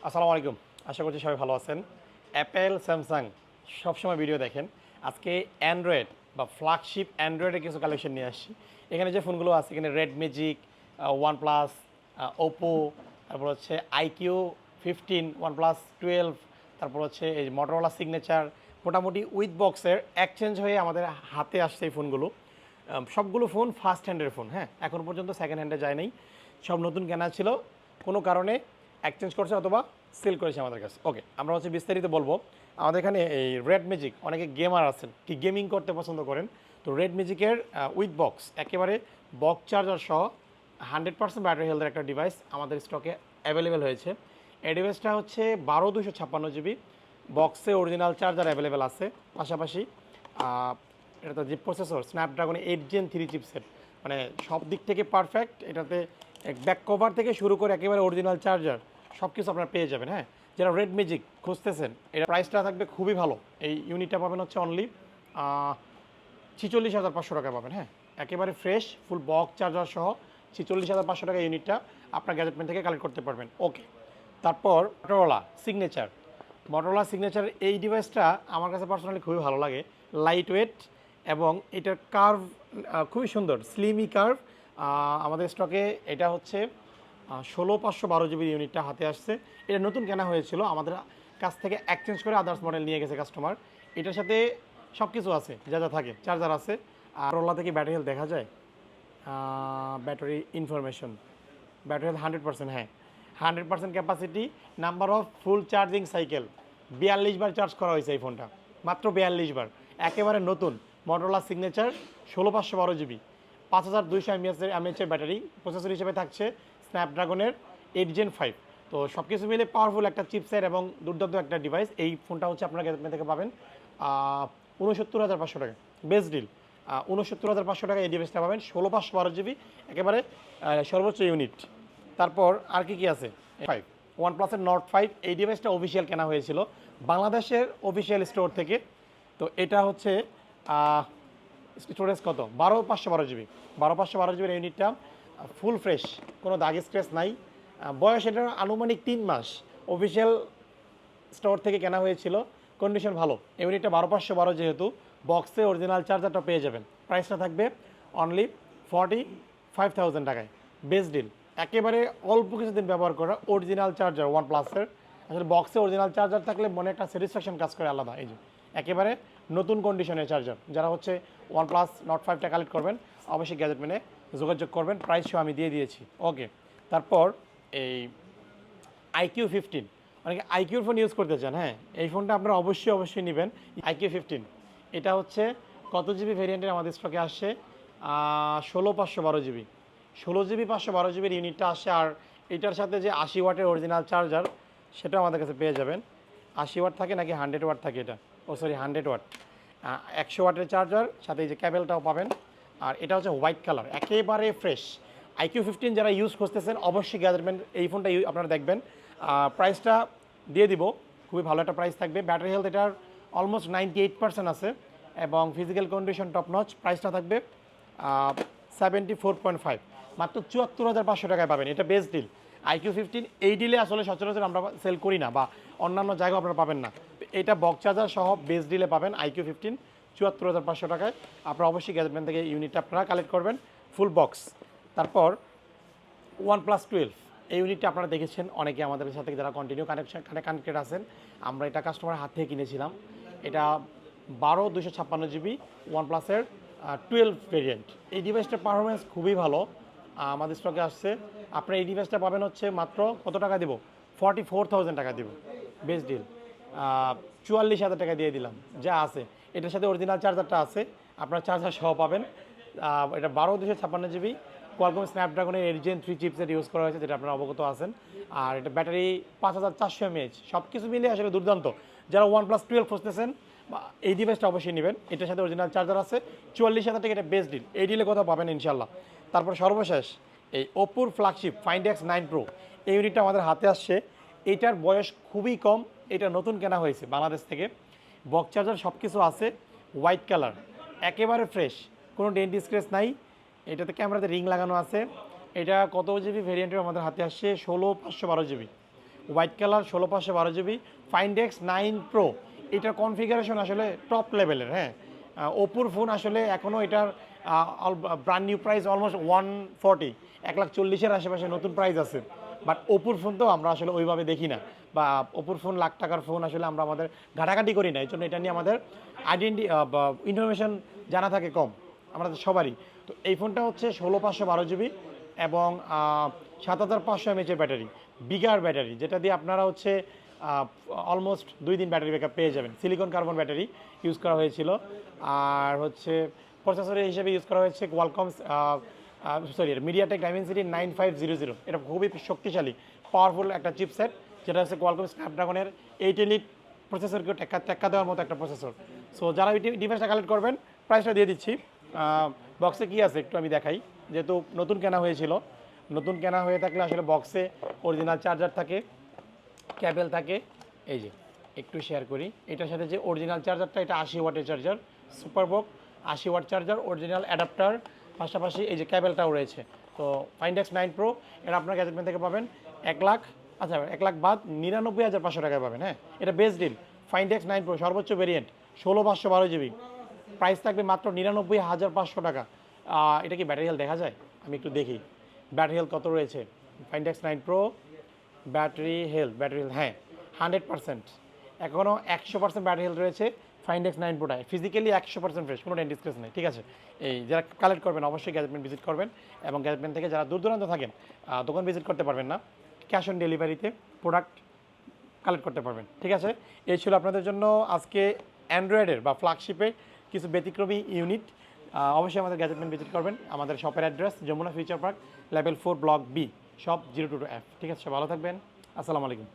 আসসালামু আলাইকুম। আশা করছি সবাই ভালো আছেন। অ্যাপেল, স্যামসাং সবসময় ভিডিও দেখেন। আজকে অ্যান্ড্রয়েড বা ফ্ল্যাগশিপ অ্যান্ড্রয়েডের কিছু কালেকশন নিয়ে আসছি। এখানে যে ফোনগুলো আছে এখানে রেড ম্যাজিক, OnePlus, ওপো, তারপর হচ্ছে আইকিউ 15, OnePlus 12, তারপর হচ্ছে এই মটোরোলা সিগনেচার, মোটামুটি উইথ বক্সের এক্সচেঞ্জ হয়ে আমাদের হাতে আসছে এই ফোনগুলো। সবগুলো ফোন ফার্স্ট হ্যান্ডের ফোন, হ্যাঁ, এখন পর্যন্ত সেকেন্ড হ্যান্ডে যায় নাই। সব নতুন কেনা ছিল, কোনো কারণে এক্সচেঞ্জ করছে অথবা সেল করেছে আমাদের কাছে। ওকে, আমরা হচ্ছে বিস্তারিত বলবো। আমাদের এখানে এই রেড ম্যাজিক, অনেকে গেমার আছেন কি গেমিং করতে পছন্দ করেন, তো রেড ম্যাজিকের উইথ বক্স একেবারে বক্স চার্জার সহ 100% ব্যাটারি হেলথের একটা ডিভাইস আমাদের স্টকে অ্যাভেলেবেল হয়েছে। এই ডিভাইসটা হচ্ছে 12/256 GB, বক্সে অরিজিনাল চার্জার অ্যাভেলেবেল আছে। পাশাপাশি এটাতে যে প্রসেসর স্ন্যাপড্রাগন 8 Gen 3 চিপসেট, মানে সব দিক থেকে পারফেক্ট। এটাতে ব্যাক কভার থেকে শুরু করে একেবারে অরিজিনাল চার্জার সব কিছু আপনারা পেয়ে যাবেন। হ্যাঁ, যারা রেড ম্যাজিক খুঁজতেছেন, এটা প্রাইসটা থাকবে খুবই ভালো। এই ইউনিটটা পাবেন হচ্ছে অনলি 46,500 টাকা পাবেন। হ্যাঁ, একেবারে ফ্রেশ ফুল বক্স চার্জার সহ 46,500 টাকা ইউনিটটা আপনার গ্যাজেটমেন্ট থেকে কালেক্ট করতে পারবেন। ওকে, তারপর মটোরোলা সিগনেচার এই ডিভাইসটা আমার কাছে পার্সোনালি খুবই ভালো লাগে। লাইট ওয়েট এবং এটার কার্ভ খুবই সুন্দর, স্লিমি কার্ভ। আমাদের স্টকে এটা হচ্ছে 16/512 GB ইউনিটটা হাতে আসছে। এটা নতুন কেনা হয়েছিল, আমাদের কাছ থেকে এক্সচেঞ্জ করে আদার্স মডেল নিয়ে গেছে কাস্টমার। এটার সাথে সব কিছু আছে যা যা থাকে, চার্জার আছে। আর ওলা থেকে ব্যাটারি হেলথ দেখা যায়, ব্যাটারি ইনফরমেশন, ব্যাটারি হেলথ 100%। হ্যাঁ, 100% capacity, number of full charging cycle 42 bar charge করা হয়েছে এই ফোনটা, মাত্র 42 বার। একেবারে নতুন Motorola signature, 16/512 GB, 5200 mAh battery. Processor হিসেবে থাকছে স্ন্যাপড্রাগনের 8 Gen 5। তো সব কিছু মিলে পাওয়ারফুল একটা চিপসেট এবং দুর্দান্ত একটা ডিভাইস। এই ফোনটা হচ্ছে আপনারা গ্যাজেটমেন্ট থেকে পাবেন 69,500 টাকা, বেস্ট ডিল। 69,500 টাকা এই ডিভাইসটা পাবেন, 16/512 GB, একেবারে সর্বোচ্চ ইউনিট। তারপর আর কি আছে, 5 OnePlus-এর Nord 5, এই ডিভাইসটা অফিসিয়াল কেনা হয়েছিল বাংলাদেশের অফিসিয়াল স্টোর থেকে। তো এটা হচ্ছে স্টোরেজ কত, 12/512 GB, 12/512 GB ইউনিটটা ফুল ফ্রেশ, কোনো দাগ স্ক্র্যাচ নাই। বয়স এটার আনুমানিক 3 মাস, অফিসিয়াল স্টোর থেকে কেনা হয়েছিল, কন্ডিশন ভালো। ইউনিটটা 12/512 যেহেতু, বক্সে অরিজিনাল চার্জারটা পেয়ে যাবেন। প্রাইসটা থাকবে অনলি 45,000 টাকায়, বেস্ট ডিল। একেবারে অল্প কিছুদিন ব্যবহার করা অরিজিনাল চার্জার OnePlus-এর। আসলে বক্সে অরিজিনাল চার্জার থাকলে মনে একটা স্যাটিসফ্যাকশন কাজ করে আলাদা। এই যে একেবারে নতুন কন্ডিশনের চার্জার। যারা হচ্ছে OnePlus Nord 5টা কালেক্ট করবেন, অবশ্যই গ্যাজেটমেন্টে যোগাযোগ করবেন, প্রাইসও আমি দিয়ে দিয়েছি। ওকে, তারপর এই iQOO 15, অনেকে আইকিউর ফোন ইউজ করতে চান। হ্যাঁ, এই ফোনটা আপনারা অবশ্যই নেবেন। iQOO 15 এটা হচ্ছে কত জিবি ভেরিয়েন্টের আমাদের স্টকে আসছে, 16/512 GB, 16GB 512 GB ইউনিটটা আসে। আর এটার সাথে যে 80 ওয়াটের অরিজিনাল চার্জার, সেটা আমাদের কাছে পেয়ে যাবেন। 80 ওয়াট থাকে নাকি 100 ওয়াট থাকে, এটা 100 ওয়াট, 100 ওয়াটের চার্জার, সাথে এই যে ক্যাবেলটাও পাবেন। আর এটা হচ্ছে হোয়াইট কালার, একেবারে ফ্রেশ। iQOO 15 যারা ইউজ করতেছেন অবশ্যই গ্যাজেটমেন্ট এই ফোনটা আপনারা দেখবেন। প্রাইসটা দিয়ে দিব, খুবই ভালো একটা প্রাইস থাকবে। ব্যাটারি হেলথ এটার অলমোস্ট 98% আছে এবং ফিজিক্যাল কন্ডিশন টপ নচ। প্রাইসটা থাকবে 74.5, মাত্র 74,500 টাকায় পাবেন। এটা বেস্ট ডিল। iQOO 15 এই ডিলে আসলে সচরাচর আমরা সেল করি না, বা অন্যান্য জায়গায় আপনারা পাবেন না। এটা বক্স চার্জার সহ বেস্ট ডিলে পাবেন iQOO 15, 74,500 টাকায়। আপনারা অবশ্যই গ্যাজেটমেন্ট থেকে ইউনিটটা আপনারা কালেক্ট করবেন, ফুল বক্স। তারপর OnePlus 12, এই ইউনিটটা আপনারা দেখেছেন অনেকে আমাদের সাথে যারা কন্টিনিউ কানেক্টেড আছেন। আমরা এটা কাস্টমারের হাত থেকে কিনেছিলাম। এটা 12/256 GB OnePlus-এর 12 ভেরিয়েন্ট। এই ডিভাইসটার পারফরমেন্স খুবই ভালো, আমাদের স্টকে আসছে। আপনারা এই ডিভাইসটা পাবেন হচ্ছে মাত্র কত টাকা দেবো, 44,000 টাকা দেবো, বেস্ট ডিল। 44,000 টাকা দিয়ে দিলাম যা আছে। এটার সাথে অরিজিনাল চার্জারটা আছে, আপনার চার্জার সহ পাবেন। এটা 12/256 GB, কোয়ালকম স্ন্যাপড্রাগনের 8 Gen 3 চিপসেট ইউজ করা হয়েছে, যেটা আপনারা অবগত আছেন। আর এটা ব্যাটারি 5400 mAh, সব কিছু মিলিয়ে আসলে দুর্দান্ত। যারা OnePlus 12 খুঁজতেছেন এই ডিভাইসটা অবশ্যই নেবেন, এটার সাথে অরিজিনাল চার্জার আছে। 44,000 টাকা, এটা বেস্ট ডিল। এই ডিলে কোথাও পাবেন ইনশাল্লাহ। তারপর সর্বশেষ এই ওপোর ফ্ল্যাগশিপ Find X9 Pro, এই ইউনিটটা আমাদের হাতে আসছে। এটার বয়স খুবই কম, এটা নতুন কেনা হয়েছে বাংলাদেশ থেকে। বক্স চার্জার সব কিছু আছে, হোয়াইট কালার, একেবারে ফ্রেশ, কোনো ডেন্ট স্ক্র্যাচ নাই। এটাতে ক্যামেরাতে রিং লাগানো আছে। এটা কত জিবি ভেরিয়েন্টের আমাদের হাতে আসছে, 16/512 GB, white colour 16/512 GB Find X 9 pro. এটার কনফিগারেশন আসলে টপ লেভেলের। হ্যাঁ, ওপোর ফোন আসলে এখনও এটার ব্র্যান্ড নিউ প্রাইস অলমোস্ট 140, 1,40,000-এর আশেপাশে নতুন প্রাইস আছে। বাট ওপোর ফোন তো আমরা আসলে ওইভাবে দেখি না, বা ওপোর ফোন লাখ টাকার ফোন আসলে আমরা আমাদের ঘাটাঘাটি করি না, এই জন্য এটা নিয়ে আমাদের ইনফরমেশন জানা থাকে কম আমাদের সবারই। তো এই ফোনটা হচ্ছে 16/512 GB এবং 7,500 mAh ব্যাটারি, বিগার ব্যাটারি, যেটা দিয়ে আপনারা হচ্ছে অলমোস্ট 2 দিন ব্যাটারি ব্যাকআপ পেয়ে যাবেন। সিলিকন কার্বন ব্যাটারি ইউজ করা হয়েছিল। আর হচ্ছে প্রসেসরের হিসেবে ইউজ করা হয়েছে কোয়ালকম মিডিয়াটেক ডাইমেনসিটি 9500। এটা খুবই শক্তিশালী পাওয়ারফুল একটা চিপসেট, যেটা হচ্ছে কোয়ালকম স্ন্যাপড্রাগনের 8 এলিট প্রসেসরকে টেক্কা দেওয়ার মতো একটা প্রসেসর। সো যারা এই ডিভাইসটা কালেক্ট করবেন, প্রাইসটা দিয়ে দিচ্ছি। বক্সে কী আছে একটু আমি দেখাই, যেহেতু নতুন কেনা হয়েছিল। নতুন কেনা হয়ে থাকলে আসলে বক্সে অরিজিনাল চার্জার থাকে, ক্যাবেল থাকে। এই যে একটু শেয়ার করি, এটার সাথে যে অরিজিনাল চার্জারটা, এটা 80 ওয়াটের charger, SuperVOOC 80 watt charger, original adapter, পাশাপাশি এই যে ক্যাবেলটাও রয়েছে। তো ফাইন্ডেক্স 9 প্রো এটা আপনার গ্যাজেটম্যান থেকে পাবেন 1 লাখ, আচ্ছা 1 লাখ বাদ 99,500 টাকায় পাবেন। হ্যাঁ, এটা বেস্ট ডিল। ফাইন্ডেক্স 9 প্রো সর্বোচ্চ ভেরিয়েন্ট 16/512 GB, প্রাইস থাকবে মাত্র 99,500 টাকা। এটা কি ব্যাটারি হেলথ দেখা যায়? আমি একটু দেখি ব্যাটারি হেলথ কত রয়েছে। ফাইন্ডেক্স 9 প্রো ব্যাটারি হেলথ, হ্যাঁ 100%, এখনও 100% ব্যাটারি হেলথ রয়েছে। ফাইন্ডেক্স 9 প্রোটায় ফিজিক্যালি 100% ফ্রেশ, কোনো ডেন্ট স্ক্র্যাচ নেই। ঠিক আছে, এই যারা কালেক্ট করবেন অবশ্যই গ্যাজেটম্যান ভিজিট করবেন, এবং গ্যাজেটম্যান থেকে যারা দূর দূরান্ত থাকেন দোকান ভিজিট করতে পারবেন না, ক্যাশ অন ডেলিভারিতে প্রোডাক্ট কালেক্ট করতে পারবেন। ঠিক আছে, এই ছিল আপনাদের জন্য আজকে অ্যান্ড্রয়েডের বা ফ্ল্যাগশিপে কিছু ব্যতিক্রমী ইউনিট। অবশ্যই আমাদের গ্যাজেটম্যান ভিজিট করবেন। আমাদের শপের address Jamuna future park, level 4 block B, shop 022F। ঠিক আছে, ভালো থাকবেন, আসসালামু আলাইকুম।